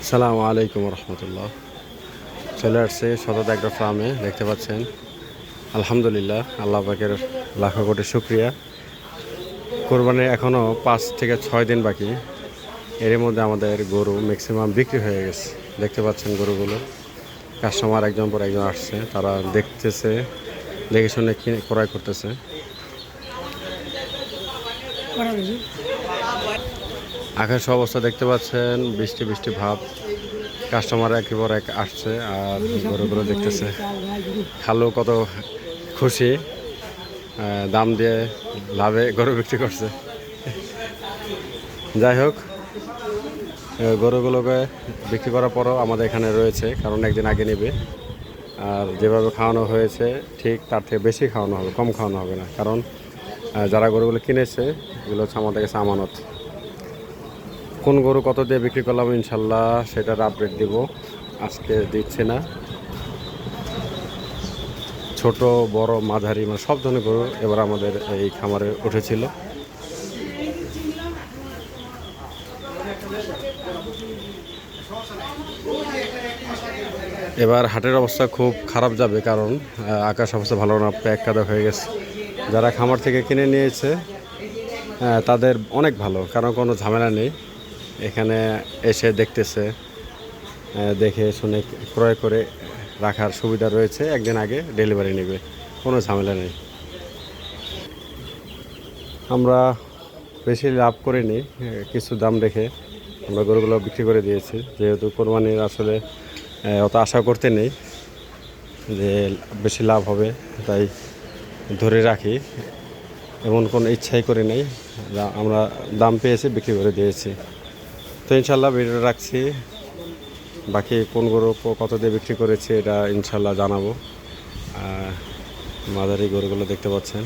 আসসালামু আলাইকুম রহমতুল্লাহ। চলে আসছে শতদ একটা ফার্মে, দেখতে পাচ্ছেন। আলহামদুলিল্লাহ, আল্লাহ পাকের লাখো কোটি শুক্রিয়া। কোরবানির এখনও 5 থেকে 6 দিন বাকি। এর মধ্যে আমাদের গরু ম্যাক্সিমাম বিক্রি হয়ে গেছে। দেখতে পাচ্ছেন গরুগুলো, কাস্টমার একজন পর একজন আসছে, তারা দেখতেছে, দেখে শুনে কিনে ক্রয় করতেছে। আকাশ অবস্থা দেখতে পাচ্ছেন, বৃষ্টি বৃষ্টি ভাব। কাস্টমার একেবারে এক আসছে আর গরুগুলো দেখতেছে। খালু কত খুশি, দাম দিয়ে লাভে গরু বিক্রি করছে। যাই হোক, গরুগুলোকে বিক্রি করার পরও আমাদের এখানে রয়েছে, কারণ একদিন আগে নেবে। আর যেভাবে খাওয়ানো হয়েছে ঠিক তার থেকে বেশি খাওয়ানো হবে, কম খাওয়ানো হবে না। কারণ যারা গরুগুলো কিনেছে এগুলো হচ্ছে আমাদের কাছে আমানত। কোন গরু কত দিয়ে বিক্রি করলাম ইনশাল্লাহ সেটার আপডেট দিব, আজকে দিচ্ছি না। ছোট বড় মাঝারি মানে সব ধরনের গরু এবার আমাদের এই খামারে উঠেছিল। এবার হাটের অবস্থা খুব খারাপ যাবে, কারণ আকাশ অবস্থা ভালো না, প্যাক কাদা হয়ে গেছে। যারা খামার থেকে কিনে নিয়েছে তাদের অনেক ভালো, কারণ কোনো ঝামেলা নেই। এখানে এসে দেখতেছে, দেখে শুনে ক্রয় করে রাখার সুবিধা রয়েছে। একদিন আগে ডেলিভারি নেবে, কোনো ঝামেলা নেই। আমরা বেশি লাভ করিনি, কিছু দাম রেখে আমরা গরুগুলো বিক্রি করে দিয়েছি। যেহেতু কোরবানির আসলে অত আশা করতে নেই যে বেশি লাভ হবে, তাই ধরে রাখি। এমন কোনো ইচ্ছাই করে নেই, আমরা দাম পেয়েছি বিক্রি করে দিয়েছি। তো ইনশাল্লাহ ভিডিও রাখছি, বাকি কোন গরু কত দিয়ে বিক্রি করেছি এটা ইনশাল্লাহ জানাবো। মাঝারি গরুগুলো দেখতে পাচ্ছেন,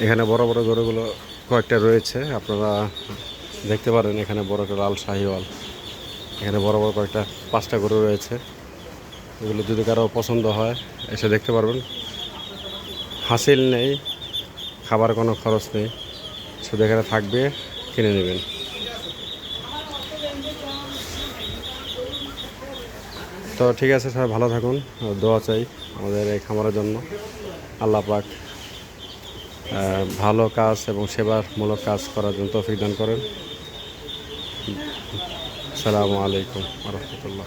এখানে বড় বড় গরুগুলো কয়েকটা রয়েছে, আপনারা দেখতে পারেন। এখানে বড় একটা লাল শাহিওয়াল, এখানে বড় বড় কয়েকটা 5টা গরু রয়েছে। এগুলো যদি কারো পছন্দ হয় এসে দেখতে পারবেন। হাসিল নেই, খাবার কোনো খরচ নেই, শুধু এখানে থাকবে, কিনে নেবেন। তো ঠিক আছে, সবাই ভালো থাকুন, দোয়া চাই আমাদের এই খামারের জন্য। আল্লাহ পাক ভালো কাজ এবং সেবামূলক কাজ করার জন্য তৌফিক দান করেন। আসসালামু আলাইকুম ওয়া রাহমাতুল্লাহ।